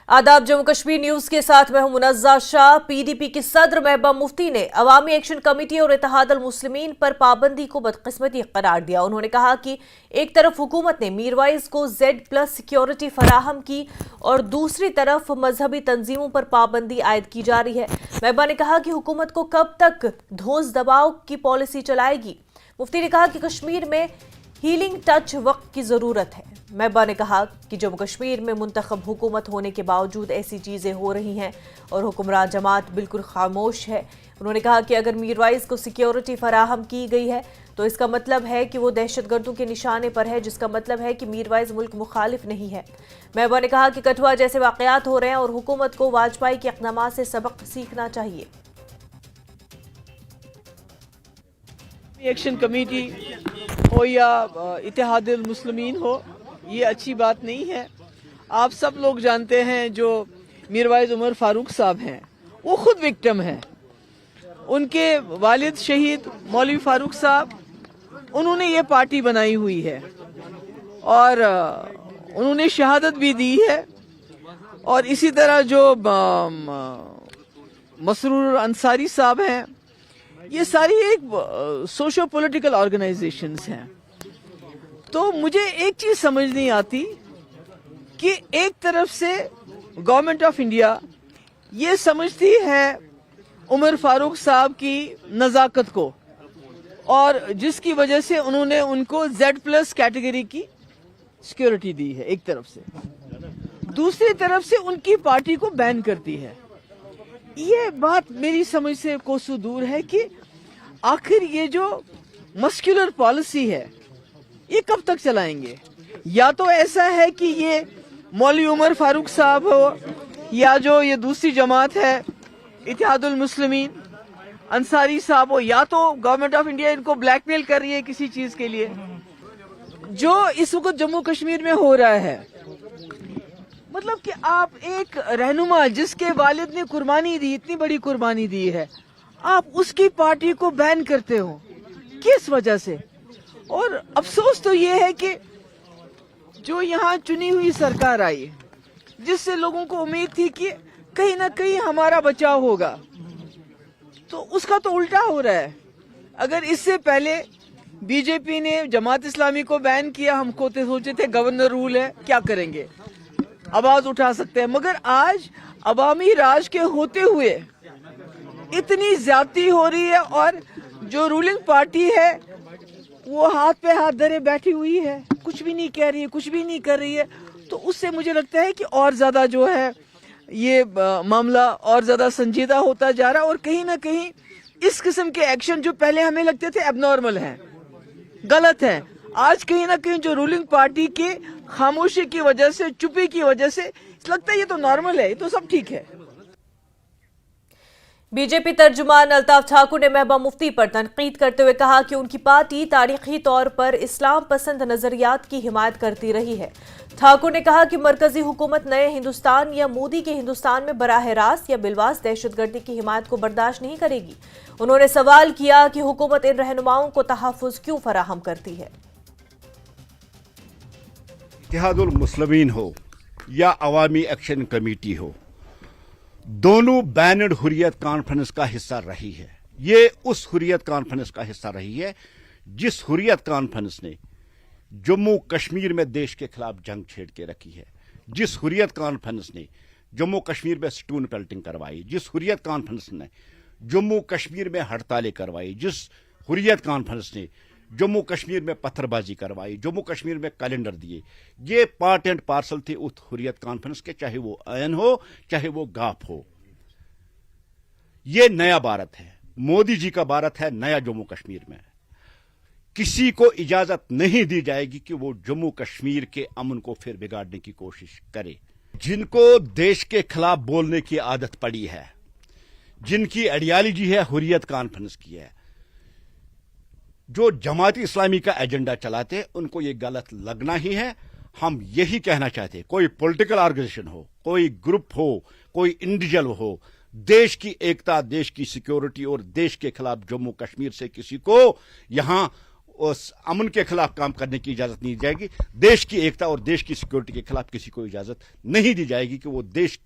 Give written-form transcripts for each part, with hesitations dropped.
आदाब, जम्मू कश्मीर न्यूज के साथ मैं हूं मुनज़्ज़ा शाह। पीडीपी की सदर महबूबा मुफ्ती ने अवामी एक्शन कमेटी और इत्तेहाद अल मुस्लिमीन पर पाबंदी को बदकिस्मती करार दिया। उन्होंने कहा कि एक तरफ हुकूमत ने मीरवाइज को Z+ सिक्योरिटी फराहम की और दूसरी तरफ मजहबी तंजीमों पर पाबंदी आयद की जा रही है। महबूबा ने कहा कि हुकूमत को कब तक धौंस दबाव की पॉलिसी चलाएगी। मुफ्ती ने कहा कि कश्मीर में हीलिंग टच वक्त की ज़रूरत है। महबूबा ने कहा कि जम्मू कश्मीर में मुंतखब हुकूमत होने के बावजूद ऐसी चीज़ें हो रही हैं और हुक्मरान जमात बिल्कुल खामोश है। उन्होंने कहा कि अगर मीरवाइज को सिक्योरिटी फराहम की गई है तो इसका मतलब है कि वो दहशतगर्दों के निशाने पर है, जिसका मतलब है कि मीरवाइज मुल्क मुखालिफ नहीं है। महबूबा ने कहा कि कठुआ जैसे वाक़यात हो रहे हैं और हुकूमत को वाजपेयी के इक़दामात से सबक सीखना चाहिए। एक्शन कमेटी हो या इत्तेहाद अल मुस्लिमीन हो, ये अच्छी बात नहीं है। आप सब लोग जानते हैं जो मीरवाइज उमर फारूक साहब हैं, वो खुद विक्टिम हैं। उनके वालिद शहीद मौलवी फारूक साहब, उन्होंने ये पार्टी बनाई हुई है और उन्होंने शहादत भी दी है। और इसी तरह जो मसरूर अंसारी साहब हैं, ये सारी एक सोशो पॉलिटिकल ऑर्गेनाइजेशंस हैं। तो मुझे एक चीज समझ नहीं आती कि एक तरफ से गवर्नमेंट ऑफ इंडिया ये समझती है उमर फारूक साहब की नजाकत को, और जिसकी वजह से उन्होंने उनको Z+ कैटेगरी की सिक्योरिटी दी है एक तरफ से, दूसरी तरफ से उनकी पार्टी को बैन करती है। ये बात मेरी समझ से कोसों दूर है कि आखिर ये जो मस्कुलर पॉलिसी है ये कब तक चलाएंगे। या तो ऐसा है कि ये मौलवी उमर फारूक साहब हो या जो ये दूसरी जमात है इत्तेहाद अल मुस्लिमीन अंसारी साहब हो, या तो गवर्नमेंट ऑफ इंडिया इनको ब्लैकमेल कर रही है किसी चीज के लिए। जो इस वक्त जम्मू कश्मीर में हो रहा है, मतलब कि आप एक रहनुमा जिसके वालिद ने कुर्बानी दी, इतनी बड़ी कुर्बानी दी है, आप उसकी पार्टी को बैन करते हो, किस वजह से। और अफसोस तो ये है कि जो यहाँ चुनी हुई सरकार आई, जिससे लोगों को उम्मीद थी कि कहीं ना कहीं हमारा बचाव होगा, तो उसका तो उल्टा हो रहा है। अगर इससे पहले बीजेपी ने जमात इस्लामी को बैन किया, हम सोचे थे गवर्नर रूल है, क्या करेंगे, आवाज उठा सकते हैं। मगर आज अवामी राज के होते हुए इतनी ज्यादती हो रही है और जो रूलिंग पार्टी है वो हाथ पे हाथ धरे बैठी हुई है, कुछ भी नहीं कह रही है, कुछ भी नहीं कर रही है। तो उससे मुझे लगता है कि और ज्यादा जो है ये मामला और ज्यादा संजीदा होता जा रहा है। और कहीं ना कहीं इस किस्म के एक्शन जो पहले हमें लगते थे एबनॉर्मल हैं, गलत हैं, आज कहीं ना कहीं जो रूलिंग पार्टी के खामोशी की वजह से, चुप्पी की वजह से लगता है ये तो नॉर्मल है, ये तो सब ठीक है। बीजेपी तर्जुमान अल्ताफ ठाकुर ने महबूबा मुफ्ती पर तनकीद करते हुए कहा कि उनकी पार्टी तारीखी तौर पर इस्लाम पसंद नजरियात की हिमायत करती रही है। ठाकुर ने कहा कि मरकजी हुकूमत नए हिंदुस्तान या मोदी के हिंदुस्तान में बराह रास्त या बिलवास दहशतगर्दी की हिमायत को बर्दाश्त नहीं करेगी। उन्होंने सवाल किया कि हुकूमत इन रहनुमाओं को तहफ़्फ़ुज़ क्यों फराहम करती है। इत्तेहाद अल मुस्लिमीन हो या अवामी एक्शन कमेटी हो, दोनों बैनर्ड हुर्रियत कॉन्फ्रेंस का हिस्सा रही है। ये उस हुर्रियत कॉन्फ्रेंस का हिस्सा रही है जिस हुर्रियत कॉन्फ्रेंस ने जम्मू कश्मीर में देश के खिलाफ जंग छेड़ के रखी है, जिस हुर्रियत कॉन्फ्रेंस ने जम्मू कश्मीर में स्टोन पेल्टिंग करवाई, जिस हुर्रियत कॉन्फ्रेंस ने जम्मू कश्मीर में हड़तालें करवाई, जिस हुर्रियत कॉन्फ्रेंस ने जम्मू कश्मीर में पत्थरबाजी करवाई, जम्मू कश्मीर में कैलेंडर दिए, ये पार्ट एंड पार्सल थे उस हुर्रियत कॉन्फ्रेंस के, चाहे वो AN हो चाहे वो GAP हो। ये नया भारत है, मोदी जी का भारत है, नया जम्मू कश्मीर में किसी को इजाजत नहीं दी जाएगी कि वो जम्मू कश्मीर के अमन को फिर बिगाड़ने की कोशिश करे। जिनको देश के खिलाफ बोलने की आदत पड़ी है, जिनकी आइडियोलॉजी है हुर्रियत कॉन्फ्रेंस की है, जो जमाती इस्लामी का एजेंडा चलाते हैं, उनको ये गलत लगना ही है। हम यही कहना चाहते हैं, कोई पॉलिटिकल ऑर्गेनाइजेशन हो, कोई ग्रुप हो, कोई इंडिविजुअल हो, देश की एकता, देश की सिक्योरिटी और देश के खिलाफ जम्मू कश्मीर से किसी को यहां उस अमन के खिलाफ काम करने की इजाजत नहीं दी जाएगी। देश की एकता और देश की सिक्योरिटी के खिलाफ किसी को इजाजत नहीं दी जाएगी कि वो देश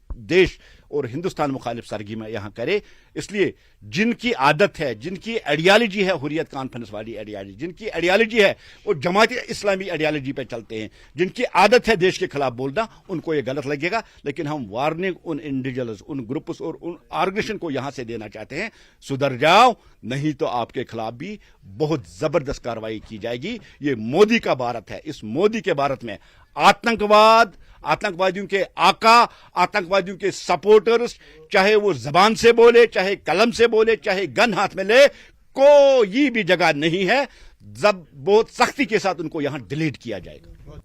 और हिंदुस्तान मुखालिफ सरगर्मियां यहां करे। इसलिए जिनकी आदत है, जिनकी आइडियालॉजी है हुर्रियत कॉन्फ्रेंस वाली आइडियालॉजी, जिनकी आइडियालॉजी है वो जमात इस्लामी आइडियालॉजी पे चलते हैं, जिनकी आदत है देश के खिलाफ बोलना, उनको ये गलत लगेगा। लेकिन हम वार्निंग उन इंडिविजुअल्स, उन ग्रुप्स और उन ऑर्गेनाइजेशन को यहां से देना चाहते हैं, सुधर जाओ, नहीं तो आपके खिलाफ भी बहुत जबरदस्त कार्रवाई की जाएगी। ये मोदी का भारत है। इस मोदी के भारत में आतंकवाद, आतंकवादियों के आका, आतंकवादियों के सपोर्टर्स, चाहे वो जबान से बोले, चाहे कलम से बोले, चाहे गन हाथ में ले, कोई भी जगह नहीं है। जब बहुत सख्ती के साथ उनको यहां डिलीट किया जाएगा।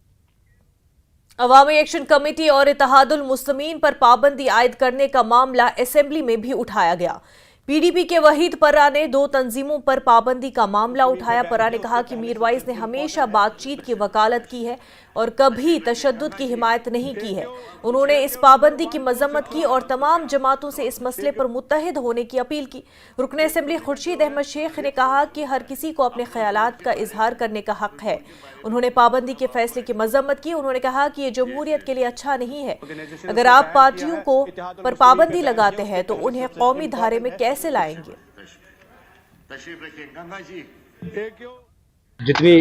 अवामी एक्शन कमेटी और इत्तेहादुल मुस्लिमीन पर पाबंदी आयद करने का मामला असेंबली में भी उठाया गया। पीडीपी के वहीद पर्रा ने 2 तंजीमों पर पाबंदी का मामला उठाया। पर्रा ने कहा कि मीरवाइज ने हमेशा बातचीत की वकालत की है और कभी तशद्दुद की हिमायत नहीं की है। उन्होंने इस पाबंदी की मजम्मत की और तमाम जमातों से इस मसले पर मुत्तहिद होने की अपील की। रुकन असेंबली खुर्शीद अहमद शेख ने कहा कि हर किसी को अपने ख्यालात का इजहार करने का हक है। उन्होंने पाबंदी के फैसले की मजम्मत की। उन्होंने कहा कि ये जमहूरियत के लिए अच्छा नहीं है। अगर आप पार्टियों को पर पाबंदी लगाते हैं तो उन्हें कौमी धारे में कैसे लाएंगे। जितनी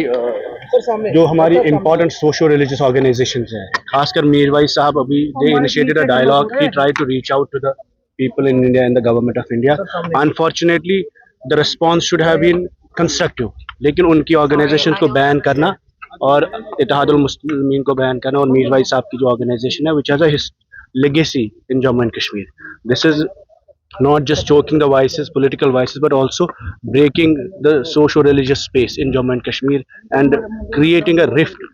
जो हमारी इम्पोर्टेंट सोशो रिलीजियस ऑर्गेनाइजेशंस हैं, खासकर मीरवाइज साहब अभी they initiated a dialogue, he tried to reach out to the people in India and the government of India. Unfortunately the response should have been constructive, लेकिन उनकी ऑर्गेनाइजेशन को ban करना और इत्तेहादुल मुस्लिमीन को बैन करना और मीरवाइज साहब की जो ऑर्गेनाइजेशन है which has a legacy in Jammu and Kashmir, this is not just choking the vices, political vices, but also breaking the socio-religious space in Jammu and Kashmir and creating a rift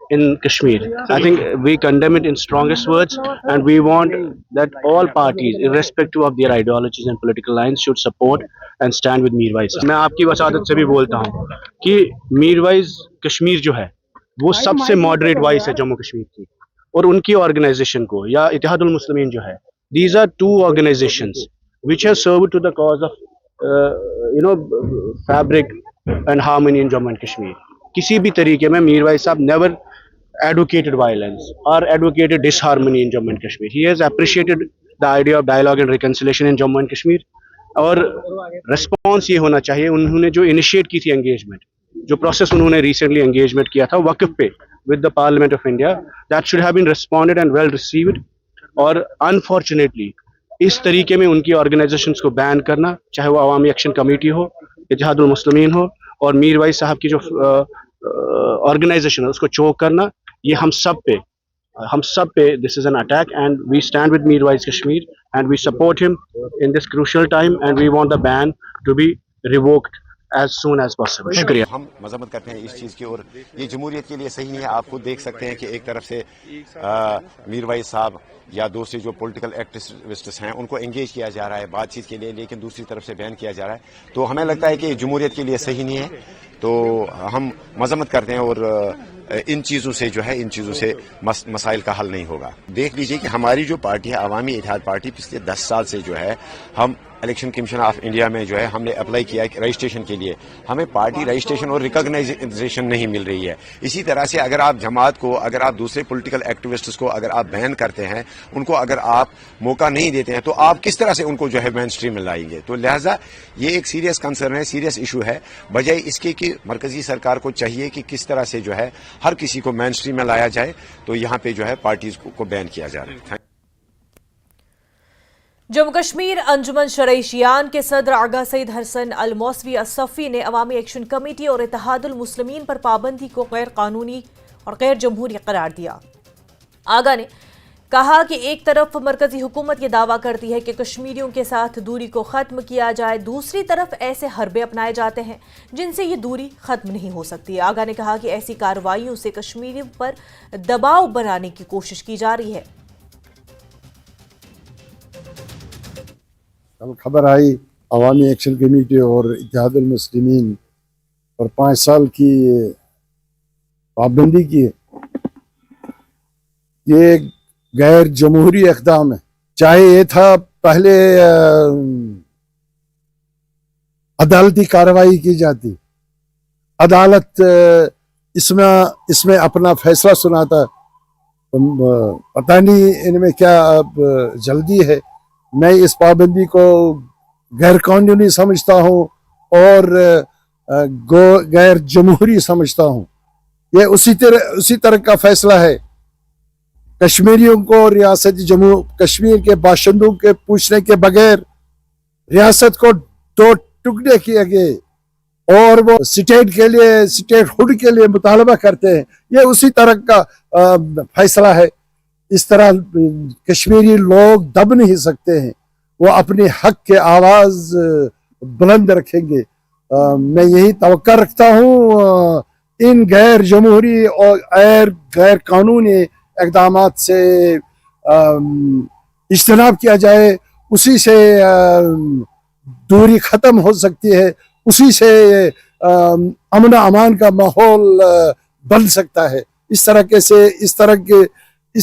in Kashmir. I think we condemn it in strongest words, and we want that all parties, irrespective of their ideologies and political lines, should support and stand with Mirwais. मैं आपकी वसादत से भी बोलता हूँ कि मीरवाइज कश्मीर जो है वो सबसे मॉडरेट वॉइस है जम्मू कश्मीर की, और उनकी ऑर्गेनाइजेशन को या इत्तेहादुल मुस्लिमीन जो है, these are 2 organizations which have served to the cause of fabric and harmony in Jammu and Kashmir. किसी भी तरीके में मीरवाइज साहब never advocated violence or advocated disharmony in Jammu and Kashmir. He has appreciated the idea of dialogue and reconciliation in Jammu and Kashmir. और response ये होना चाहिए, उन्होंने जो इनिशिएट की थी एंगेजमेंट, जो प्रोसेस उन्होंने रिसेंटली एंगेजमेंट किया था वक्फ पे with the Parliament of India, that should have been responded and well received. और अनफॉर्चुनेटली इस तरीके में उनकी ऑर्गेनाइजेशंस को बैन करना, चाहे वो अवामी एक्शन कमेटी हो, इत्तेहादुल मुस्लिमीन हो, और मीरवाइज साहब की जो ऑर्गेनाइजेशन है उसको चोक करना, ये हम सब पे this is an attack, and we stand with Mirwaiz Kashmir and we support him in this crucial time, and we want the ban to be revoked as soon as possible. शुक्रिया। हम मजम्मत करते हैं इस चीज़ की, और ये जमहूरियत के लिए सही नहीं है। आप खुद देख सकते हैं कि एक तरफ से मीरवाइज साहब या दूसरे जो पॉलिटिकल एक्टिविस्ट्स हैं उनको एंगेज किया जा रहा है बातचीत के लिए, लेकिन दूसरी तरफ से बैन किया जा रहा है। तो हमें लगता है कि जमहूरियत के लिए सही नहीं है। तो हम मजम्मत करते हैं, और इन चीज़ों से जो है, इन चीज़ों से मसाइल का हल नहीं होगा। देख लीजिए कि हमारी जो पार्टी है अवामी इत्तेहाद पार्टी, पिछले 10 साल से जो है हम इलेक्शन कमीशन ऑफ इंडिया में जो है हमने अप्लाई किया है रजिस्ट्रेशन के लिए, हमें पार्टी रजिस्ट्रेशन और रिकॉग्नाइजेशन नहीं मिल रही है। इसी तरह से अगर आप जमात को, अगर आप दूसरे पॉलिटिकल एक्टिविस्ट्स को अगर आप बैन करते हैं, उनको अगर आप मौका नहीं देते हैं, तो आप किस तरह से उनको जो है मेन स्ट्रीम में लाएंगे। तो लिहाजा ये एक सीरियस कंसर्न है, सीरियस इशू है। बजाय इसके कि मरकजी सरकार को चाहिए कि किस तरह से जो है हर किसी को मेन स्ट्रीम में लाया जाए, तो यहाँ पे जो है पार्टीज को बैन किया जा रहा है। जम्मू कश्मीर अंजुमन शरईशियान के सदर आगा सईद हसन अल मौसवी असफ़ी ने अवामी एक्शन कमेटी और इत्तेहादुल मुस्लिमीन पर पाबंदी को गैर कानूनी और गैर जमहूरी करार दिया। आगा ने कहा कि एक तरफ मरकजी हुकूमत ये दावा करती है कि कश्मीरियों के साथ दूरी को ख़त्म किया जाए, दूसरी तरफ ऐसे हरबे अपनाए जाते हैं जिनसे ये दूरी ख़त्म नहीं हो सकती। आगा ने कहा कि ऐसी कार्रवाइयों से कश्मीरियों पर दबाव बनाने की कोशिश की जा रही है। कल खबर आई अवामी एक्शन कमेटी और इत्तेहादुल मुस्लिमीन पर 5 साल की पाबंदी की। ये गैर जमहूरी इक़दाम है। चाहे ये था पहले अदालती कार्रवाई की जाती, अदालत इसमें अपना फैसला सुनाता। पता नहीं इनमें क्या अब जल्दी है। मैं इस पाबंदी को गैर कानूनी समझता हूँ और गैर जमहूरी समझता हूँ। ये उसी तरह का फैसला है। कश्मीरियों को रियासत जम्मू कश्मीर के बाशिंदों के पूछने के बगैर रियासत को 2 टुकड़े किए गए और वो स्टेटहुड के लिए मुतालबा करते हैं। ये उसी तरह का फैसला है। इस तरह कश्मीरी लोग दब नहीं सकते हैं, वो अपने हक के आवाज बुलंद रखेंगे। मैं यही तवक्का रखता हूँ इन गैर जमहूरी और गैर कानूनी इक़दामात से इज्तनाब किया जाए। उसी से दूरी खत्म हो सकती है, उसी से अमन अमान का माहौल बन सकता है। इस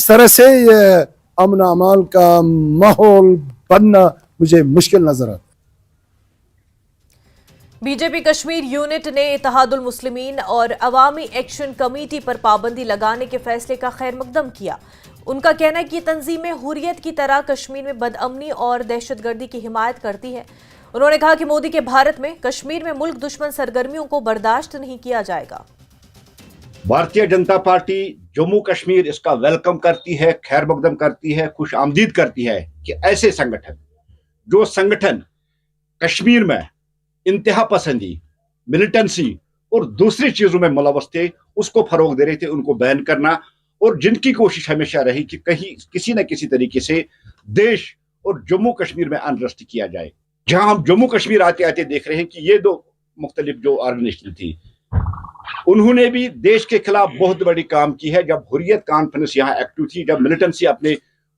तरह से ये अमन अमान का माहौल बनना मुझे मुश्किल नजर आता है। बीजेपी कश्मीर यूनिट ने इत्तेहादुल मुस्लिमीन और अवामी एक्शन कमेटी पर पाबंदी लगाने के फैसले का खैर मकदम किया। उनका कहना है कि तंजीमें हुर्रियत की तरह कश्मीर में बदअमनी और दहशतगर्दी की हिमायत करती है। उन्होंने कहा कि मोदी के भारत में कश्मीर में मुल्क दुश्मन सरगर्मियों को बर्दाश्त नहीं किया जाएगा। भारतीय जनता पार्टी जम्मू कश्मीर इसका वेलकम करती है, खैर मकदम करती है, खुश आमदीद करती है कि ऐसे जो संगठन कश्मीर में इंतहा पसंदी, मिलिटेंसी और दूसरी चीजों में मुलव्वस थे, उसको फरोग दे रहे थे, उनको बैन करना। और जिनकी कोशिश हमेशा रही कि कहीं किसी न किसी तरीके से देश और जम्मू कश्मीर में अनरेस्ट किया जाए। जहां हम जम्मू कश्मीर आते आते देख रहे हैं कि ये 2 मुख्तलिफ जो ऑर्गेनाइजेशन थी, उन्होंने भी देश के खिलाफ बहुत बड़ी काम की है। जब हुर्रियत कॉन्फ्रेंस यहाँ एक्टिव थी, जब मिलिटेंसी अपने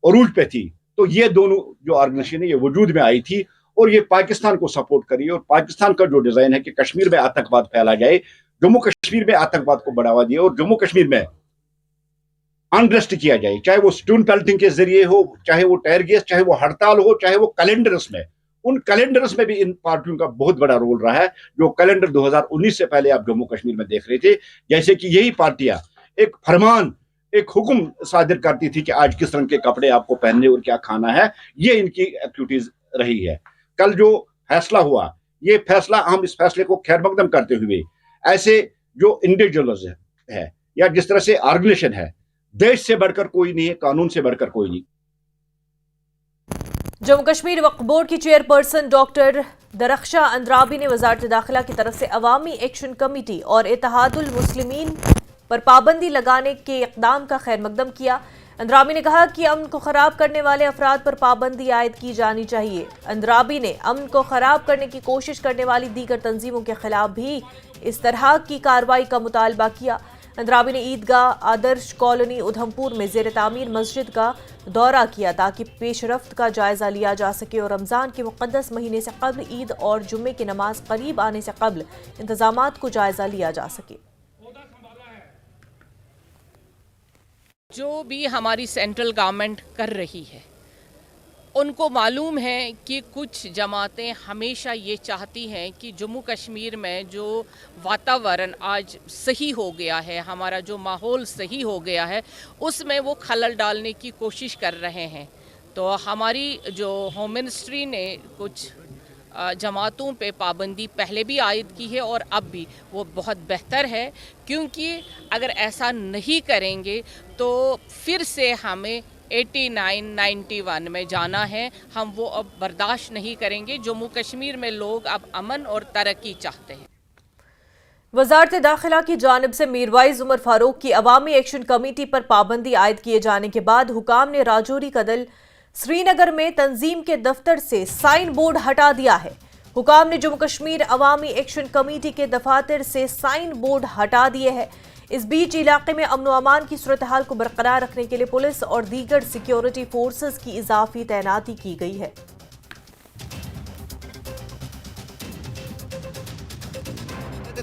अरूज पे थी, तो ये दोनों जो ऑर्गेनाइजेशन है ये वजूद में आई थी और ये पाकिस्तान को सपोर्ट करी। और पाकिस्तान का जो डिजाइन है कि कश्मीर में आतंकवाद फैला जाए, जम्मू कश्मीर में आतंकवाद को बढ़ावा दिया और जम्मू कश्मीर में अनरेस्ट किया जाए, चाहे वो स्टोन पेल्टिंग के जरिए हो, चाहे वो टायर गैस, चाहे वो हड़ताल हो, चाहे वो कैलेंडर्स में। उन कैलेंडर्स में भी इन पार्टियों का बहुत बड़ा रोल रहा है। जो कैलेंडर 2019 से पहले आप जम्मू कश्मीर में देख रहे थे, जैसे कि यही पार्टियां एक फरमान, एक हुक्म सादिर करती थी कि आज किस रंग के कपड़े आपको पहनने और क्या खाना है। ये इनकी एक्टिविटीज रही है। कल जो फैसला हुआ, ये फैसला, हम इस फैसले को खैर मकदम करते हुए ऐसे जो इंडिविजुअल्स है या जिस तरह से ऑर्गेनाइजेशन है, देश से बढ़कर कोई नहीं है, कानून से बढ़कर कोई नहीं। जम्मू कश्मीर वक्फ बोर्ड की चेयरपर्सन डॉक्टर दरख्शा अंद्राबी ने वजारत दाखिला की तरफ से अवामी एक्शन कमेटी और इत्तेहादुल मुस्लिमीन पर पाबंदी लगाने के इक़दाम का खैर मकदम किया। अंद्राबी ने कहा कि अमन को खराब करने वाले अफराद पर पाबंदी आयद की जानी चाहिए। अंद्राबी ने अमन को खराब करने की कोशिश करने वाली दीगर तंजीमों के खिलाफ भी इस तरह की कार्रवाई का मुतालबा किया। अंद्राबी ने ईदगाह आदर्श कॉलोनी उधमपुर में ज़ेर तामीर मस्जिद का दौरा किया ताकि पेशरफ्त का जायजा लिया जा सके और रमज़ान के मुक़द्दस महीने से कब्ल ईद और जुम्मे की नमाज करीब आने से कब्ल इंतज़ामात को जायजा लिया जा सके। जो भी हमारी सेंट्रल गवर्नमेंट कर रही है, उनको मालूम है कि कुछ जमातें हमेशा ये चाहती हैं कि जम्मू कश्मीर में जो वातावरण आज सही हो गया है, हमारा जो माहौल सही हो गया है, उसमें वो खलल डालने की कोशिश कर रहे हैं। तो हमारी जो होम मिनिस्ट्री ने कुछ जमातों पे पाबंदी पहले भी आयद की है और अब भी, वो बहुत बेहतर है, क्योंकि अगर ऐसा नहीं करेंगे तो फिर से हमें 89-91 में जाना है। हम वो अब बर्दाश्त नहीं करेंगे। जम्मू कश्मीर में लोग अब अमन और तरक्की चाहते हैं। वजारत दाखिला की जानिब से मीरवाइज उमर फारूक की अवामी एक्शन कमेटी पर पाबंदी आयद किए जाने के बाद हुकाम ने राजौरी का दल श्रीनगर में तंजीम के दफ्तर से साइन बोर्ड हटा दिया है। हुकाम ने जम्मू कश्मीर अवामी एक्शन कमेटी के दफातर से साइन बोर्ड हटा दिए हैं। इस बीच इलाके में अमन अमान की सूरत हाल को बरकरार रखने के लिए पुलिस और दीगर सिक्योरिटी फोर्सेस की इजाफी तैनाती की गई है।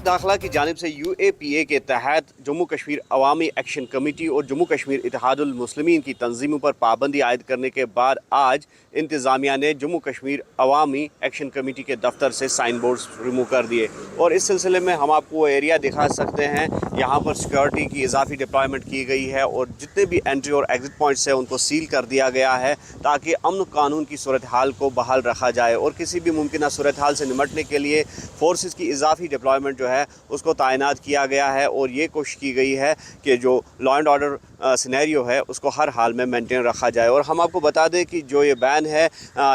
दाखिला की जानिब से UAPA के तहत जम्मू कश्मीर अवामी एक्शन कमेटी और जम्मू कश्मीर इत्तेहादुल मुस्लिमीन की तंजीमों पर पाबंदी आयद करने के बाद आज इंतज़ामिया ने जम्मू कश्मीर अवामी एक्शन कमेटी के दफ्तर से साइन बोर्ड्स रिमूव कर दिए। और इस सिलसिले में हम आपको वो एरिया दिखा सकते हैं, यहाँ पर सिक्योरिटी की इजाफी डिप्लॉयमेंट की गई है और जितने भी एंट्री और एग्जिट पॉइंट्स हैं उनको सील कर दिया गया है ताकि अमन कानून की सूरत हाल को बहाल रखा जाए। और किसी भी मुमकिन सूरत हाल से निमटने के लिए फोर्सेस की इजाफी डिप्लॉयमेंट जो है उसको तैनात किया गया है और ये कोशिश की गई है कि जो लॉ एंड ऑर्डर सिनेरियो है उसको हर हाल में मेंटेन रखा जाए। और हम आपको बता दें कि जो ये बैन है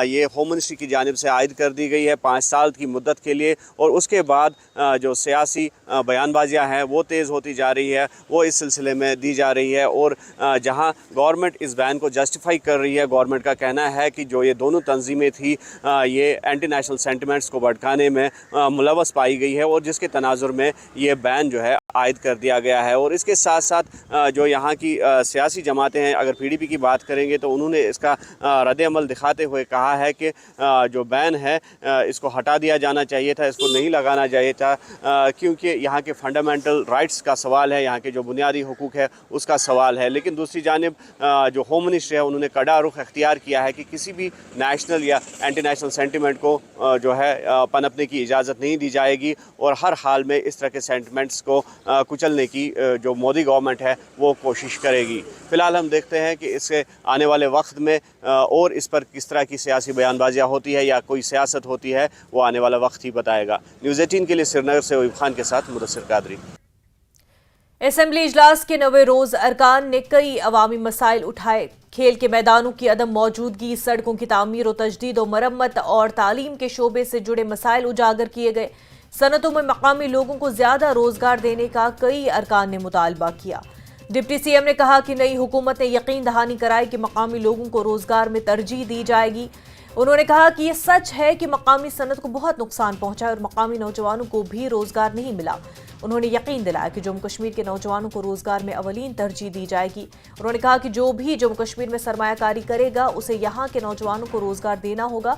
ये होम मिनिस्ट्री की जानिब से आयद कर दी गई है 5 साल की मुद्दत के लिए। और उसके बाद जो सियासी बयानबाजियाँ हैं वो तेज़ होती जा रही है, वो इस सिलसिले में दी जा रही है। और जहाँ गवर्नमेंट इस बैन को जस्टिफाई कर रही है, गवर्नमेंट का कहना है कि जो ये दोनों तंजीमें थी ये एंटी नेशनल सेंटिमेंट्स को भड़काने में मुलव्वस पाई गई है और जिसके तनाजुर में ये बैन जो है आयद कर दिया गया है। और इसके साथ साथ जो यहाँ की सियासी जमातें हैं, अगर PDP की बात करेंगे तो उन्होंने इसका रद्द अमल दिखाते हुए कहा है कि जो बैन है इसको हटा दिया जाना चाहिए था, इसको नहीं लगाना चाहिए था, क्योंकि यहाँ के फंडामेंटल राइट्स का सवाल है, यहाँ के जो बुनियादी हुकूक है उसका सवाल है। लेकिन दूसरी जानिब जो होम मिनिस्ट्री है उन्होंने कड़ा रुख अख्तियार किया है कि किसी भी नेशनल या एंटी नेशनल सेंटिमेंट को जो है पनपने की इजाज़त नहीं दी जाएगी और हर हाल में इस तरह के सेंटिमेंट्स को कुचलने की जो मोदी गवर्नमेंट है वो कोशिश करेगी। फ़िलहाल हम देखते हैं कि इसके आने वाले वक्त में और इस पर किस तरह की सियासी बयानबाजियाँ होती है या कोई सियासत होती है वो आने वाला वक्त ही बताएगा। न्यूज़ 18 के लिए श्रीनगर से वहीब खान के साथ मुदस्सिर कादरी। असेंबली इजलास के 9वें रोज अरकान ने कई अवामी मसाइल उठाए। खेल के मैदानों की अदम मौजूदगी, सड़कों की तामीर और तजदीद और मरम्मत और तालीम के शोबे से जुड़े मसाइल उजागर किए गए। सनतों में मकामी लोगों को ज्यादा रोजगार देने का कई अरकान ने मुतालबा किया। डिप्टी CM ने कहा कि नई हुकूमत ने यकीन दहानी कराई कि मकामी लोगों को रोजगार में तरजीह दी जाएगी। उन्होंने कहा कि ये सच है कि मकामी सनत को बहुत नुकसान पहुंचा है और मकामी नौजवानों को भी रोजगार नहीं मिला। उन्होंने यकीन दिलाया कि जम्मू कश्मीर के नौजवानों को रोजगार में अवलीन तरजीह दी जाएगी। उन्होंने कहा कि जो भी जम्मू कश्मीर में सरमायाकारी करेगा उसे यहाँ के नौजवानों को रोजगार देना होगा।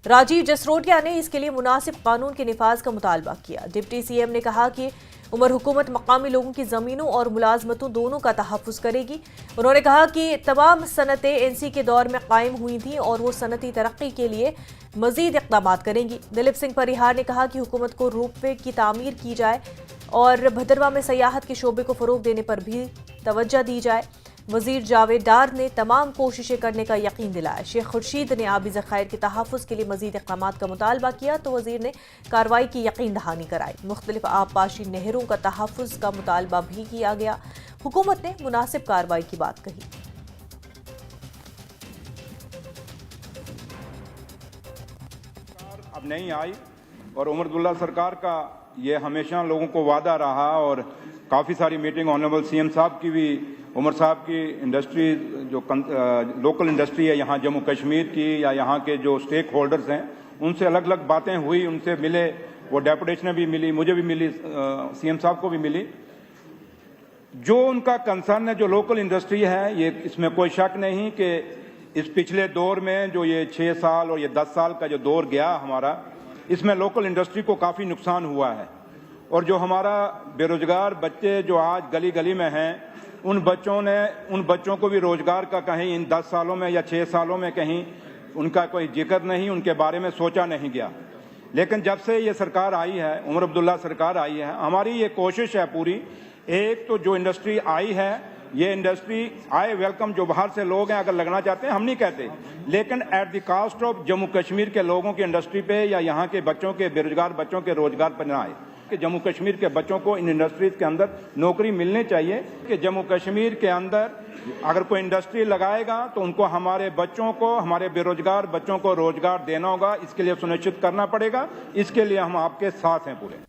राजीव जसरोटिया ने इसके लिए मुनासिब कानून के निफाज का मुतालबा किया। डिप्टी CM ने कहा कि उमर हुकूमत मकामी लोगों की ज़मीनों और मुलाजमतों दोनों का तहफ़्फ़ुज़ करेगी। उन्होंने कहा कि तमाम सनतें NC के दौर में कायम हुई थीं और वो सनती तरक्की के लिए मज़ीद इक़दाम करेंगी। दिलीप सिंह परिहार ने कहा कि हुकूमत को रोपवे की तामीर की जाए और भदरवा में सयाहत के शोबे को फ़रोग़ देने पर भी तवज्जो दी जाए। वज़ीर जावेद डार ने तमाम कोशिशें करने का यकीन दिलाया। शेख खुर्शीद ने आबी ज़खायर के तहफ़्फ़ुज़ के लिए मज़ीद इक़दाम का मुतालबा किया तो वज़ीर ने कार्रवाई की यकीन दहानी कराई। मुख्तलिफ आबपाशी नहरों का तहफ़्फ़ुज़ का मुतालबा भी किया गया। हुकूमत ने मुनासिब कार्रवाई की बात कही। अब नहीं आई और उमर अब्दुल्ला सरकार का ये हमेशा लोगों को वादा रहा और काफ़ी सारी मीटिंग ऑनरेबल CM साहब की भी, उमर साहब की इंडस्ट्री जो लोकल इंडस्ट्री है यहाँ जम्मू कश्मीर की या यहाँ के जो स्टेक होल्डर्स हैं उनसे अलग अलग बातें हुई, उनसे मिले, वो डेपुटेशन भी मिली, मुझे भी मिली, CM साहब को भी मिली। जो उनका कंसर्न है जो लोकल इंडस्ट्री है, ये इसमें कोई शक नहीं कि इस पिछले दौर में जो ये 6 साल और ये 10 साल का जो दौर गया हमारा, इसमें लोकल इंडस्ट्री को काफ़ी नुकसान हुआ है। और जो हमारा बेरोजगार बच्चे जो आज गली गली में हैं, उन बच्चों को भी रोजगार का कहीं इन 10 सालों में या 6 सालों में कहीं उनका कोई जिक्र नहीं, उनके बारे में सोचा नहीं गया। लेकिन जब से ये सरकार आई है, उमर अब्दुल्ला सरकार आई है, हमारी ये कोशिश है पूरी, एक तो जो इंडस्ट्री आई है ये इंडस्ट्री आए वेलकम, जो बाहर से लोग हैं अगर लगना चाहते हैं हम नहीं कहते, लेकिन at the cost of Jammu Kashmir के लोगों की इंडस्ट्री पे या यहाँ के बच्चों के बेरोजगार बच्चों के रोजगार पर ना आए। कि जम्मू कश्मीर के बच्चों को इन इंडस्ट्रीज के अंदर नौकरी मिलनी चाहिए कि जम्मू कश्मीर के अंदर अगर कोई इंडस्ट्री लगाएगा तो उनको हमारे बच्चों को, हमारे बेरोजगार बच्चों को रोजगार देना होगा। इसके लिए सुनिश्चित करना पड़ेगा, इसके लिए हम आपके साथ हैं पूरे।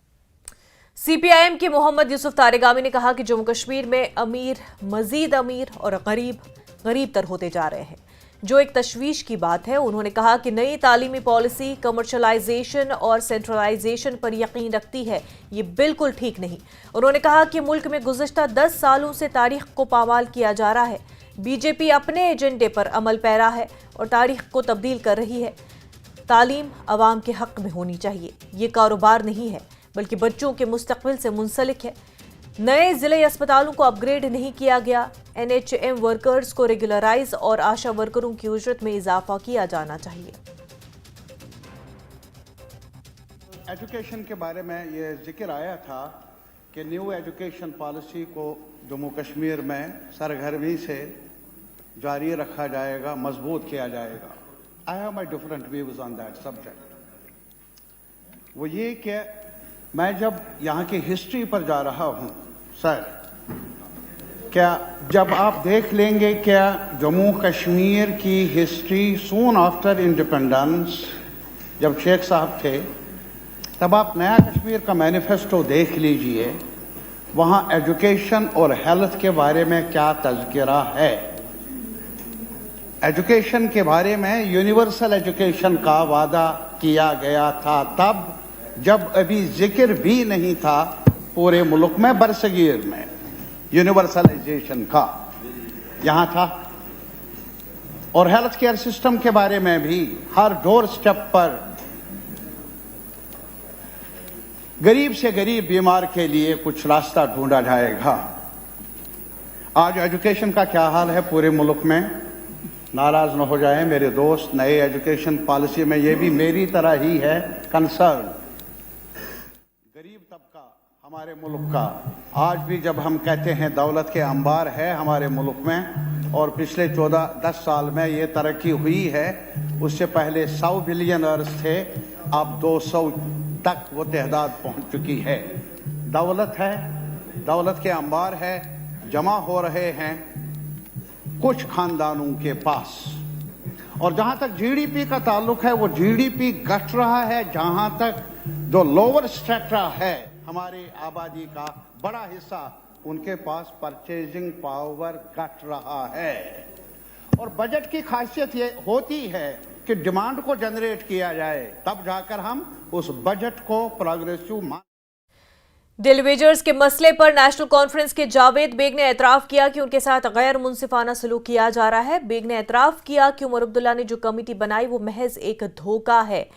CPIM के मोहम्मद यूसुफ तारेगामी ने कहा कि जम्मू कश्मीर में अमीर मजीद अमीर और गरीब तर होते जा रहे हैं, जो एक तशवीश की बात है। उन्होंने कहा कि नई तालीमी पॉलिसी कमर्शलाइजेशन और सेंट्रलाइजेशन पर यकीन रखती है, ये बिल्कुल ठीक नहीं। उन्होंने कहा कि मुल्क में गुज़श्ता 10 सालों से तारीख को पामाल किया जा रहा है। BJP अपने एजेंडे पर अमल पैरा है और तारीख को तब्दील कर रही है। तालीम अवाम के हक में होनी चाहिए, ये कारोबार नहीं है। बल्कि बच्चों के मुस्तकबिल से मुंसलिक है। नए जिले अस्पतालों को अपग्रेड नहीं किया गया। NHM वर्कर्स को रेगुलराइज और आशा वर्करों की उजरत में इजाफा किया जाना चाहिए। एजुकेशन के बारे में ये जिक्र आया था कि न्यू एजुकेशन पॉलिसी को जम्मू कश्मीर में सरगर्मी से जारी रखा जाएगा, मजबूत किया जाएगा। I have my different views on that subject. वो ये कि मैं जब यहाँ की हिस्ट्री पर जा रहा हूँ सर, क्या जब आप देख लेंगे क्या जम्मू कश्मीर की हिस्ट्री सून आफ्टर इंडिपेंडेंस, जब शेख साहब थे तब आप नया कश्मीर का मैनिफेस्टो देख लीजिए, वहाँ एजुकेशन और हेल्थ के बारे में क्या तज़किरा है। एजुकेशन के बारे में यूनिवर्सल एजुकेशन का वादा किया गया था तब जब अभी जिक्र भी नहीं था पूरे मुल्क में, बरसगीर में यूनिवर्सलाइजेशन का यहाँ था। और हेल्थ केयर सिस्टम के बारे में भी हर डोर स्टेप पर गरीब से गरीब बीमार के लिए कुछ रास्ता ढूंढा जाएगा। आज एजुकेशन का क्या हाल है पूरे मुल्क में, नाराज न हो जाएं मेरे दोस्त, नए एजुकेशन पॉलिसी में ये भी मेरी तरह ही है कंसर्न। गरीब तबका हमारे मुल्क का आज भी जब हम कहते हैं दौलत के अंबार है हमारे मुल्क में, और पिछले 14-10 साल में ये तरक्की हुई है, उससे पहले 100 बिलियनर्स थे, अब 200 तक वो तहदाद पहुंच चुकी है। दौलत है, दौलत के अंबार है, जमा हो रहे हैं कुछ खानदानों के पास। और जहां तक जीडीपी का ताल्लुक है, वो जीडीपी घट रहा है। जहां तक जो लोअर स्ट्रक्चर है हमारी आबादी का बड़ा हिस्सा, उनके पास परचेजिंग पावर घट रहा है। और बजट की खासियत ये होती है कि डिमांड को जनरेट किया जाए, तब जाकर हम उस बजट को प्रोग्रेसिव मान। डेली वेजर्स के मसले पर नेशनल कॉन्फ्रेंस के जावेद बेग ने एतराफ किया कि उनके साथ गैर मुनसिफाना सलूक किया जा रहा है। बेग ने एतराफ किया कि उमर अब्दुल्ला ने जो कमेटी बनाई वो महज एक धोखा है।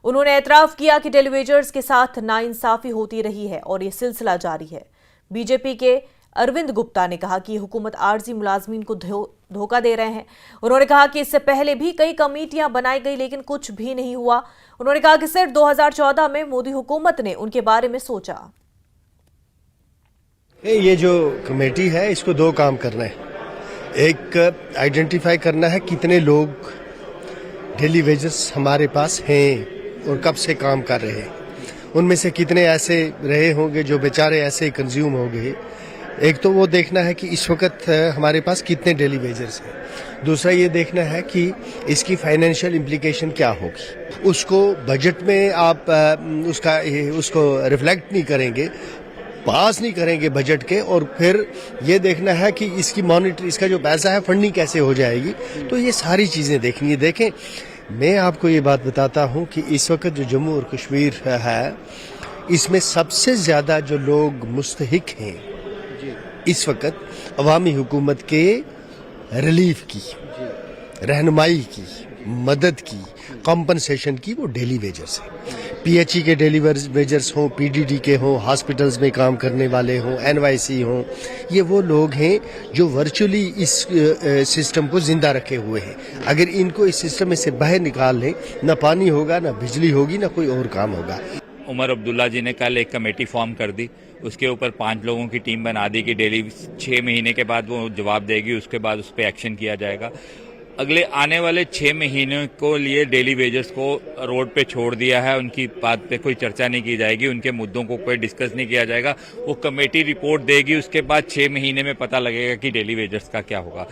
उन्होंने एतराफ किया कि डेली वेजर्स के साथ नाइंसाफी होती रही है और ये सिलसिला जारी है। बीजेपी के अरविंद गुप्ता ने कहा कि हुकूमत आर्जी मुलाजमीन को धोखा दे रहे हैं। उन्होंने कहा कि इससे पहले भी कई कमेटियां बनाई गई लेकिन कुछ भी नहीं हुआ। उन्होंने कहा कि सिर्फ 2014 में मोदी हुकूमत ने उनके बारे में सोचा। ये जो कमेटी है इसको दो काम करना है। एक आइडेंटिफाई करना है कितने लोग डेली वेजेस हमारे पास हैं और कब से काम कर रहे हैं, उनमें से कितने ऐसे रहे होंगे जो बेचारे ऐसे कंज्यूम हो गए। एक तो वो देखना है कि इस वक्त हमारे पास कितने डेली वेजर्स हैं। दूसरा ये देखना है कि इसकी फाइनेंशियल इम्प्लीकेशन क्या होगी। उसको बजट में आप उसको रिफ्लेक्ट नहीं करेंगे, पास नहीं करेंगे बजट के, और फिर ये देखना है कि इसकी मॉनिटर, इसका जो पैसा है फंडिंग कैसे हो जाएगी। तो ये सारी चीजें देखनी है। देखें, मैं आपको ये बात बताता हूँ कि इस वक्त जो जम्मू और कश्मीर है, इसमें सबसे ज्यादा जो लोग मुस्तहिक हैं इस वक्त अवामी हुकूमत के रिलीफ की, रहनुमाई की, मदद की, कॉम्पनसेशन की, वो डेली वेजर्स हैं। PHE के डेली वेजर्स हों, PDD के हों, हॉस्पिटल्स में काम करने वाले हों, NYC हों, ये वो लोग हैं जो वर्चुअली इस सिस्टम को जिंदा रखे हुए हैं। अगर इनको इस सिस्टम में से बाहर निकाल लें, ना पानी होगा, ना बिजली होगी, ना कोई और काम होगा। उमर अब्दुल्ला जी ने कल एक कमेटी फॉर्म कर दी, उसके ऊपर 5 लोगों की टीम बना दी कि डेली 6 महीने के बाद वो जवाब देगी, उसके बाद उस पर एक्शन किया जाएगा। अगले आने वाले 6 महीनों को लिए डेली वेजर्स को रोड पे छोड़ दिया है। उनकी बात पे कोई चर्चा नहीं की जाएगी, उनके मुद्दों को कोई डिस्कस नहीं किया जाएगा। वो कमेटी रिपोर्ट देगी, उसके बाद 6 महीने में पता लगेगा कि डेली वेजर्स का क्या होगा।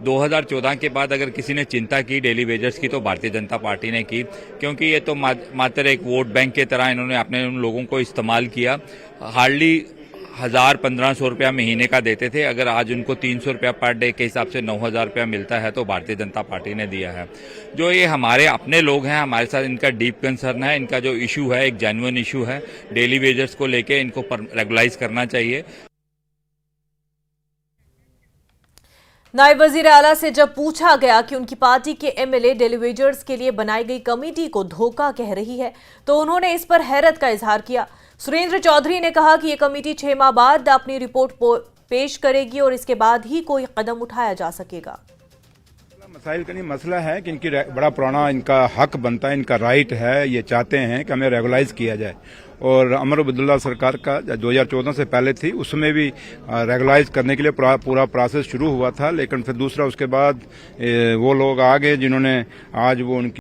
2014 के बाद अगर किसी ने चिंता की डेली वेजर्स की तो भारतीय जनता पार्टी ने की, क्योंकि ये तो मात्र एक वोट बैंक की तरह इन्होंने अपने उन लोगों को इस्तेमाल किया। हार्डली 1000-1500 रुपया महीने का देते थे, अगर आज उनको 300 रुपया पर डे के हिसाब से 9000 रुपया मिलता है तो भारतीय जनता पार्टी ने दिया है। जो ये हमारे अपने लोग हैं, हमारे साथ इनका डीप कंसर्न है, इनका जो इशू है एक जेन्युइन इशू है, डेली वेजर्स को लेके इनको रेगुलाइज करना चाहिए। नायब वजीर आला से जब पूछा गया कि उनकी पार्टी के MLA डेली वेजर्स के लिए बनाई गई कमेटी को धोखा कह रही है तो उन्होंने इस पर हैरत का इजहार किया। सुरेंद्र चौधरी ने कहा कि ये कमेटी 6 माह बाद अपनी रिपोर्ट पेश करेगी और इसके बाद ही कोई कदम उठाया जा सकेगा। मसाइल का नहीं मसला है कि इनकी बड़ा पुराना इनका हक बनता है, इनका राइट है, ये चाहते हैं कि हमें रेगुलाइज किया जाए। और अमर अब्दुल्ला सरकार का 2014 से पहले थी, उसमें भी रेगुलाइज करने के लिए पूरा प्रोसेस शुरू हुआ था, लेकिन फिर दूसरा उसके बाद वो लोग आ गए जिन्होंने आज वो उनकी